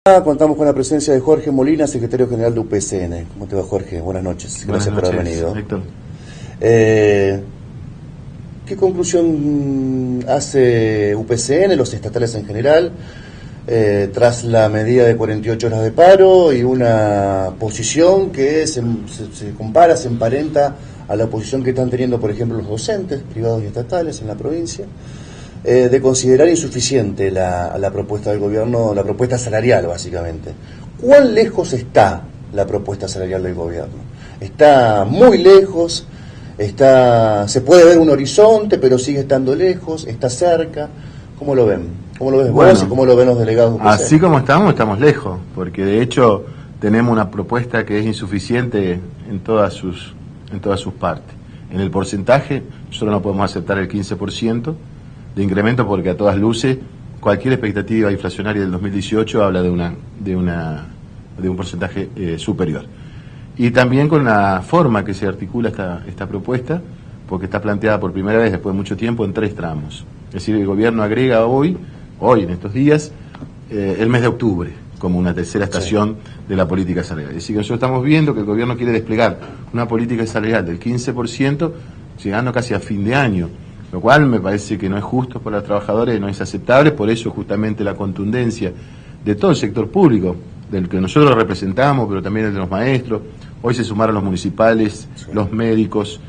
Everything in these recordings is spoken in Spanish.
Contamos con la presencia de Jorge Molina, secretario general de UPCN. ¿Cómo te va, Jorge? Buenas noches. Gracias por haber venido. Héctor. ¿Qué conclusión hace UPCN, los estatales en general, tras la medida de 48 horas de paro y una posición que se compara, se emparenta a la posición que están teniendo, por ejemplo, los docentes privados y estatales en la provincia, de considerar insuficiente la propuesta del gobierno, la propuesta salarial, básicamente? ¿Cuán lejos está la propuesta salarial del gobierno? ¿Está muy lejos? Se puede ver un horizonte, pero sigue estando lejos? ¿Está cerca? ¿Cómo lo ven? ¿Cómo lo ves vos y cómo lo ven los delegados? Así como estamos lejos, porque de hecho tenemos una propuesta que es insuficiente en todas sus partes. En el porcentaje, nosotros no podemos aceptar el 15% de incremento porque a todas luces cualquier expectativa inflacionaria del 2018 habla de un porcentaje superior. Y también con la forma que se articula esta propuesta, porque está planteada por primera vez después de mucho tiempo en 3 tramos. Es decir, el gobierno agrega hoy en estos días, el mes de octubre, como una tercera estación de la política salarial. Es decir, que nosotros estamos viendo que el gobierno quiere desplegar una política salarial del 15%, llegando casi a fin de año, lo cual me parece que no es justo para los trabajadores, no es aceptable. Por eso justamente la contundencia de todo el sector público, del que nosotros representamos, pero también el de los maestros. Hoy se sumaron los municipales, los médicos,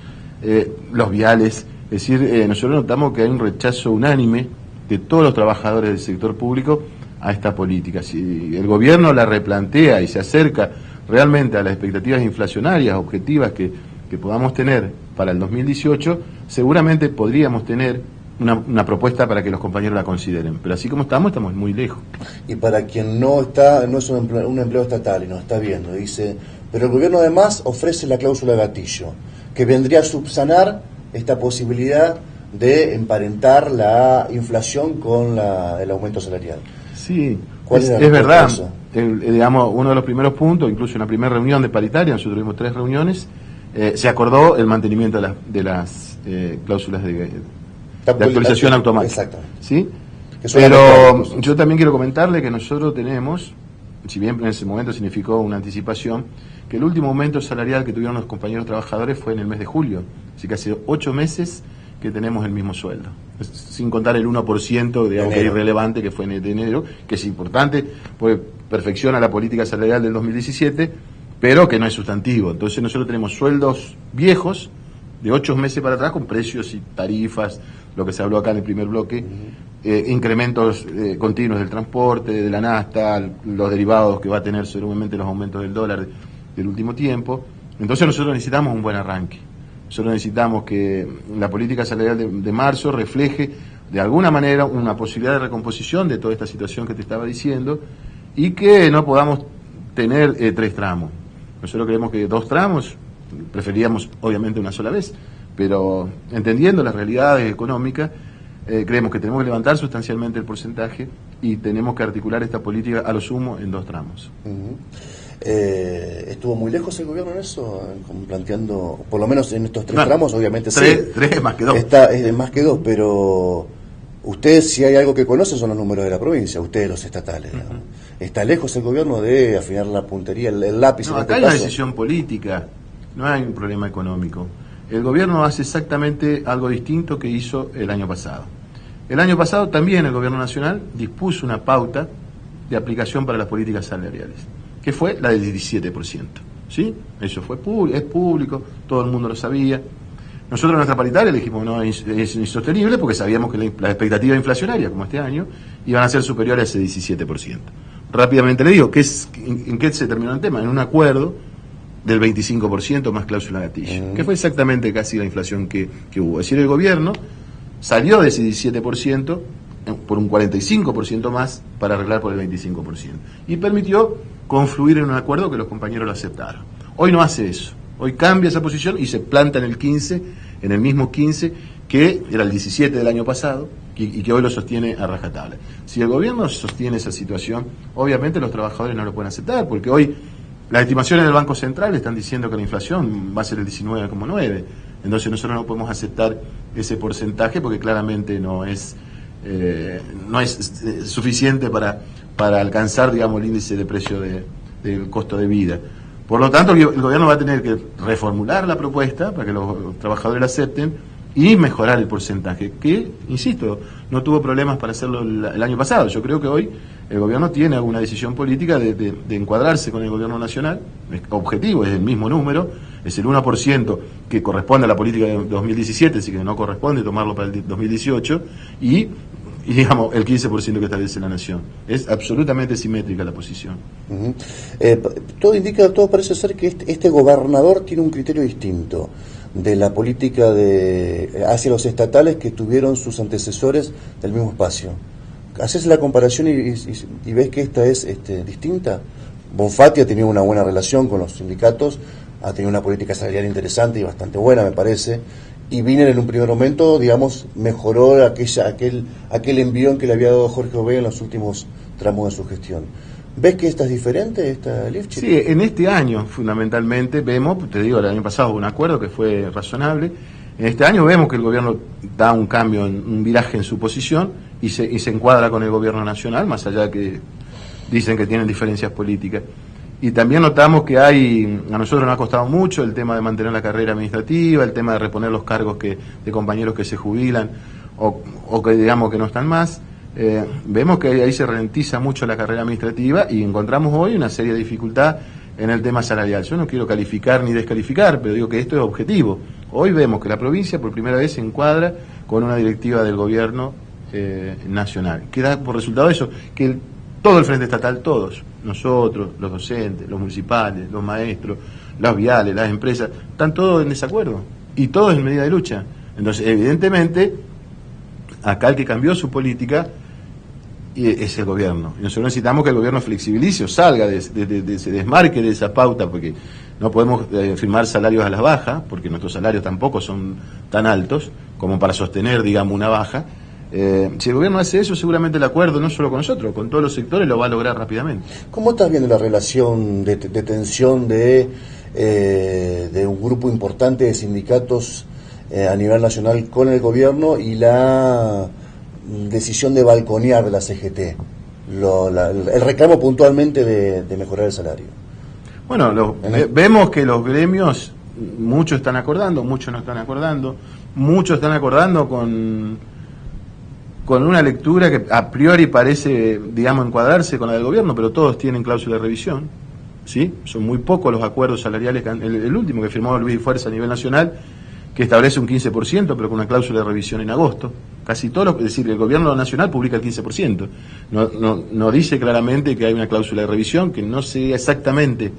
los viales. Es decir, nosotros notamos que hay un rechazo unánime de todos los trabajadores del sector público a esta política. Si el gobierno la replantea y se acerca realmente a las expectativas inflacionarias objetivas que podamos tener para el 2018, seguramente podríamos tener una propuesta para que los compañeros la consideren. Pero así como estamos muy lejos. Y para quien no es un empleado estatal y nos está viendo, dice, pero el gobierno además ofrece la cláusula gatillo, que vendría a subsanar esta posibilidad de emparentar la inflación con el aumento salarial. Sí, es verdad. Digamos, uno de los primeros puntos, incluso en la primera reunión de paritaria, nosotros tuvimos 3 reuniones, se acordó el mantenimiento de las cláusulas de actualización automática. Exactamente. ¿Sí? Pero yo también quiero comentarle que nosotros tenemos, si bien en ese momento significó una anticipación, que el último aumento salarial que tuvieron los compañeros trabajadores fue en el mes de julio. Así que hace 8 meses que tenemos el mismo sueldo. Sin contar el 1%, digamos, que es irrelevante, que fue en enero, que es importante, porque perfecciona la política salarial del 2017, pero que no es sustantivo. Entonces nosotros tenemos sueldos viejos, de 8 meses para atrás, con precios y tarifas, lo que se habló acá en el primer bloque, incrementos continuos del transporte, de la nafta, los derivados que va a tener seguramente los aumentos del dólar del último tiempo. Entonces nosotros necesitamos un buen arranque. Nosotros necesitamos que la política salarial de marzo refleje de alguna manera una posibilidad de recomposición de toda esta situación que te estaba diciendo y que no podamos tener 3 tramos. Nosotros creemos que 2 tramos, preferíamos obviamente una sola vez, pero entendiendo las realidades económicas, creemos que tenemos que levantar sustancialmente el porcentaje y tenemos que articular esta política a lo sumo en 2 tramos. ¿Estuvo muy lejos el gobierno en eso? Como planteando, por lo menos en estos 3 tramos, obviamente 3 más que 2. Es más que 2, pero ustedes, si hay algo que conocen, son los números de la provincia, ustedes los estatales. ¿Está lejos el gobierno de afinar la puntería, el lápiz? No, acá hay una decisión política, no hay un problema económico. El gobierno hace exactamente algo distinto que hizo el año pasado. El año pasado también el gobierno nacional dispuso una pauta de aplicación para las políticas salariales, que fue la del 17%. ¿Sí? Eso fue es público, todo el mundo lo sabía. Nosotros en nuestra paritaria le dijimos no, es insostenible porque sabíamos que las expectativas inflacionarias, como este año, iban a ser superiores a ese 17%. Rápidamente le digo, ¿en qué se terminó el tema? En un acuerdo del 25% más cláusula gatillo, que fue exactamente casi la inflación que hubo. Es decir, el gobierno salió de ese 17% por un 45% más para arreglar por el 25%. Y permitió confluir en un acuerdo que los compañeros lo aceptaron. Hoy no hace eso. Hoy cambia esa posición y se planta en el 15, en el mismo 15 que era el 17 del año pasado y que hoy lo sostiene a rajatabla. Si el gobierno sostiene esa situación, obviamente los trabajadores no lo pueden aceptar, porque hoy las estimaciones del Banco Central están diciendo que la inflación va a ser el 19,9. Entonces nosotros no podemos aceptar ese porcentaje porque claramente no es suficiente para para alcanzar, digamos, el índice de precio del costo de vida. Por lo tanto, el gobierno va a tener que reformular la propuesta para que los trabajadores la acepten y mejorar el porcentaje, que, insisto, no tuvo problemas para hacerlo el año pasado. Yo creo que hoy el gobierno tiene alguna decisión política de encuadrarse con el gobierno nacional, es objetivo, es el mismo número, es el 1% que corresponde a la política de 2017, así que no corresponde tomarlo para el 2018, y digamos, el 15% que establece la Nación. Es absolutamente simétrica la posición. Uh-huh. Todo parece ser que este gobernador tiene un criterio distinto de la política hacia los estatales que tuvieron sus antecesores del mismo espacio. ¿Haces la comparación y ves que esta es distinta? Bonfatti ha tenido una buena relación con los sindicatos, ha tenido una política salarial interesante y bastante buena, me parece, y Wiener en un primer momento, digamos, mejoró aquel envión que le había dado Jorge Obeid en los últimos tramos de su gestión. ¿Ves que esta es diferente, esta Lifchitz? Sí, en este año fundamentalmente vemos, te digo, el año pasado hubo un acuerdo que fue razonable, en este año vemos que el gobierno da un cambio, un viraje en su posición y se encuadra con el gobierno nacional, más allá de que dicen que tienen diferencias políticas. Y también notamos que a nosotros nos ha costado mucho el tema de mantener la carrera administrativa, el tema de reponer los cargos de compañeros que se jubilan o que digamos que no están más. Vemos que ahí se ralentiza mucho la carrera administrativa y encontramos hoy una seria dificultad en el tema salarial. Yo no quiero calificar ni descalificar, pero digo que esto es objetivo. Hoy vemos que la provincia por primera vez se encuadra con una directiva del gobierno nacional, que da por resultado eso, que todo el frente estatal, todos, nosotros, los docentes, los municipales, los maestros, los viales, las empresas, están todos en desacuerdo y todos en medida de lucha. Entonces, evidentemente, acá el que cambió su política es el gobierno. Y nosotros necesitamos que el gobierno flexibilice o salga, se desmarque de esa pauta, porque no podemos firmar salarios a la baja, porque nuestros salarios tampoco son tan altos como para sostener, digamos, una baja. Si el gobierno hace eso, seguramente el acuerdo, no solo con nosotros, con todos los sectores, lo va a lograr rápidamente. ¿Cómo estás viendo la relación de tensión de un grupo importante de sindicatos a nivel nacional con el gobierno y la decisión de balconear de la CGT, el reclamo puntualmente de mejorar el salario? Bueno, vemos que los gremios, muchos están acordando, muchos no están acordando, muchos están acordando con una lectura que a priori parece, digamos, encuadrarse con la del gobierno, pero todos tienen cláusula de revisión, ¿sí? Son muy pocos los acuerdos salariales, el último que firmó Luis Fuerza a nivel nacional, que establece un 15%, pero con una cláusula de revisión en agosto. Casi todo, es decir, el gobierno nacional publica el 15%. No dice claramente que hay una cláusula de revisión, que no sea exactamente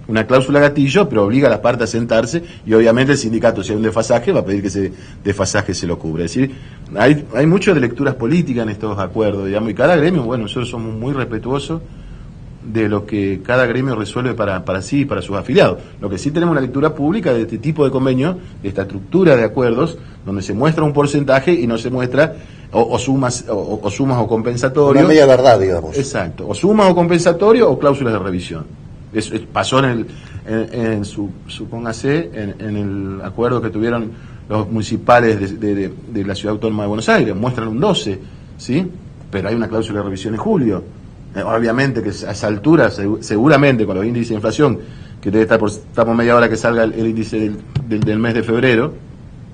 una cláusula gatillo, pero obliga a las partes a sentarse y obviamente el sindicato, si hay un desfasaje, va a pedir que ese desfasaje se lo cubra. Es decir, hay mucho de lecturas políticas en estos acuerdos, digamos, y cada gremio, bueno, nosotros somos muy respetuosos de lo que cada gremio resuelve para sí y para sus afiliados. Lo que sí tenemos una lectura pública de este tipo de convenio, de esta estructura de acuerdos, donde se muestra un porcentaje y no se muestra o sumas o compensatorios. Una media verdad, digamos. Exacto, o sumas o compensatorios o cláusulas de revisión. Pasó supóngase, en el acuerdo que tuvieron los municipales de la Ciudad Autónoma de Buenos Aires, muestran un 12, ¿sí? Pero hay una cláusula de revisión en julio. Obviamente que a esa altura, seguramente con los índices de inflación, que debe estar estamos media hora que salga el índice del mes de febrero,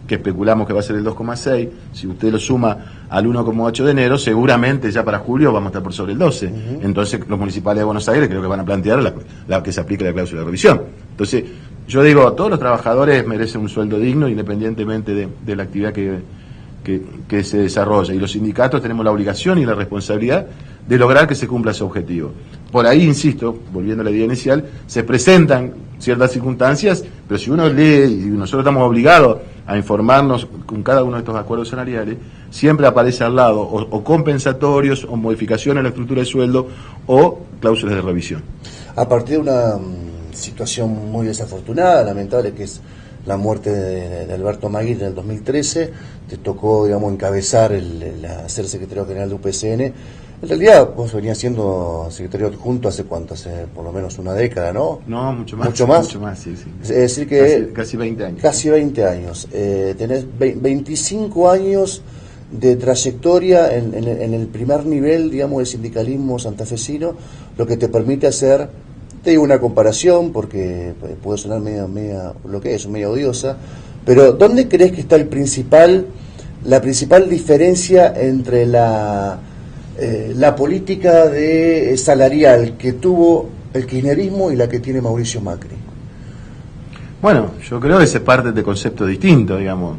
que especulamos que va a ser el 2,6, si usted lo suma al 1,8 de enero, seguramente ya para julio vamos a estar por sobre el 12. Uh-huh. Entonces los municipales de Buenos Aires creo que van a plantear la que se aplique la cláusula de revisión. Entonces, yo digo, todos los trabajadores merecen un sueldo digno independientemente de la actividad que se desarrolla, y los sindicatos tenemos la obligación y la responsabilidad de lograr que se cumpla ese objetivo. Por ahí, insisto, volviendo a la idea inicial, se presentan ciertas circunstancias, pero si uno lee, y nosotros estamos obligados a informarnos con cada uno de estos acuerdos salariales, siempre aparece al lado o compensatorios o modificaciones en la estructura de sueldo o cláusulas de revisión. A partir de una situación muy desafortunada, lamentable, que es la muerte de Alberto Maguire en el 2013, te tocó, digamos, encabezar ser secretario general de UPCN. En realidad, vos venías siendo secretario adjunto hace cuánto, hace por lo menos una década, ¿no? No, mucho más. ¿Mucho más? Mucho más, sí. Es decir que... Casi 20 años. Casi 20 años. Tenés 25 años de trayectoria en el primer nivel, digamos, del sindicalismo santafesino, lo que te permite hacer, te digo una comparación, porque puede sonar medio odiosa, pero ¿dónde crees que está la principal diferencia entre la política salarial que tuvo el kirchnerismo y la que tiene Mauricio Macri? Bueno, yo creo que se parte de conceptos distintos, digamos.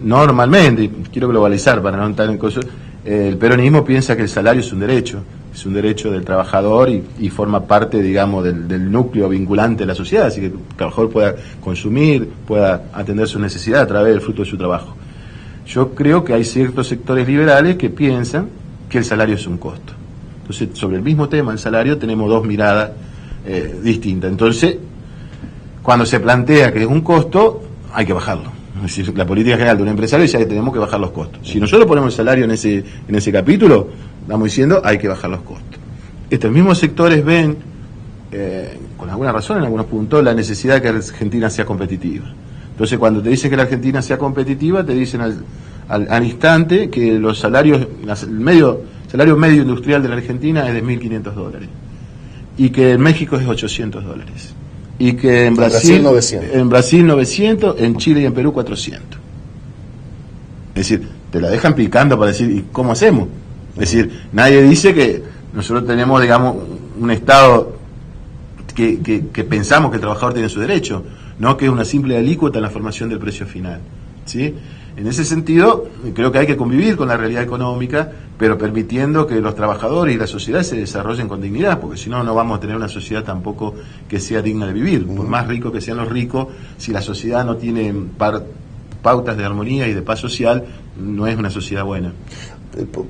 Normalmente, y quiero globalizar para no entrar en cosas, el peronismo piensa que el salario es un derecho del trabajador y forma parte, digamos, del núcleo vinculante de la sociedad, así que el trabajador pueda consumir, pueda atender sus necesidades a través del fruto de su trabajo. Yo creo que hay ciertos sectores liberales que piensan que el salario es un costo. Entonces, sobre el mismo tema, el salario, tenemos dos miradas distintas. Entonces, cuando se plantea que es un costo, hay que bajarlo. Es decir, la política general de un empresario dice que tenemos que bajar los costos. Si nosotros ponemos el salario en ese capítulo, estamos diciendo hay que bajar los costos. Estos mismos sectores ven, con alguna razón en algunos puntos, la necesidad de que Argentina sea competitiva. Entonces, cuando te dicen que la Argentina sea competitiva, te dicen al instante que los salarios, el salario medio industrial de la Argentina es de $1.500 y que en México es $800 y que en Brasil 900, en Chile y en Perú 400. Es decir, te la dejan picando para decir, ¿y cómo hacemos? Es decir, nadie dice que nosotros tenemos, digamos, un Estado que pensamos que el trabajador tiene su derecho, no que es una simple alícuota en la formación del precio final, ¿sí? En ese sentido, creo que hay que convivir con la realidad económica, pero permitiendo que los trabajadores y la sociedad se desarrollen con dignidad, porque si no, no vamos a tener una sociedad tampoco que sea digna de vivir. Por más ricos que sean los ricos, si la sociedad no tiene pautas de armonía y de paz social, no es una sociedad buena.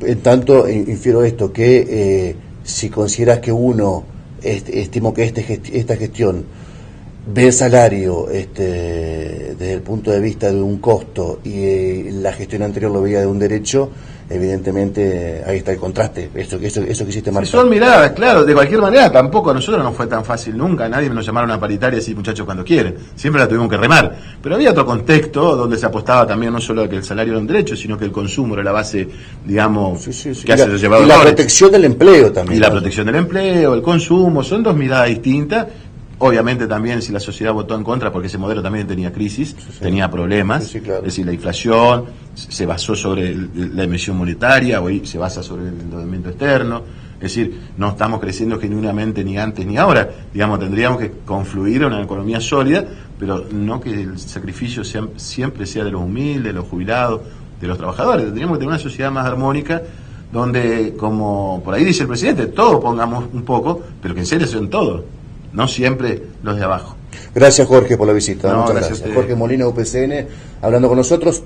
En tanto, infiero esto, que si consideras que uno, estimo que esta gestión ve el salario desde el punto de vista de un costo y la gestión anterior lo veía de un derecho, evidentemente ahí está el contraste, eso que hiciste marcar. Son miradas, claro, de cualquier manera tampoco a nosotros no fue tan fácil nunca, nadie nos llamaron a paritaria así, muchachos, cuando quieren, siempre la tuvimos que remar, pero había otro contexto donde se apostaba también no solo a que el salario era un derecho, sino que el consumo era la base, digamos, que hace los llevados. Y la protección del empleo también. Y la protección del empleo, el consumo, son dos miradas distintas. Obviamente también si la sociedad votó en contra, porque ese modelo también tenía crisis, tenía problemas, claro. Es decir, la inflación se basó sobre la emisión monetaria, hoy se basa sobre el endeudamiento externo, es decir, no estamos creciendo genuinamente ni antes ni ahora, digamos, tendríamos que confluir en una economía sólida, pero no que el sacrificio siempre sea de los humildes, de los jubilados, de los trabajadores, tendríamos que tener una sociedad más armónica, donde, como por ahí dice el presidente, todos pongamos un poco, pero que en serio sean todos. No siempre los de abajo. Gracias, Jorge, por la visita. No, muchas gracias. Jorge Molina, UPCN, hablando con nosotros.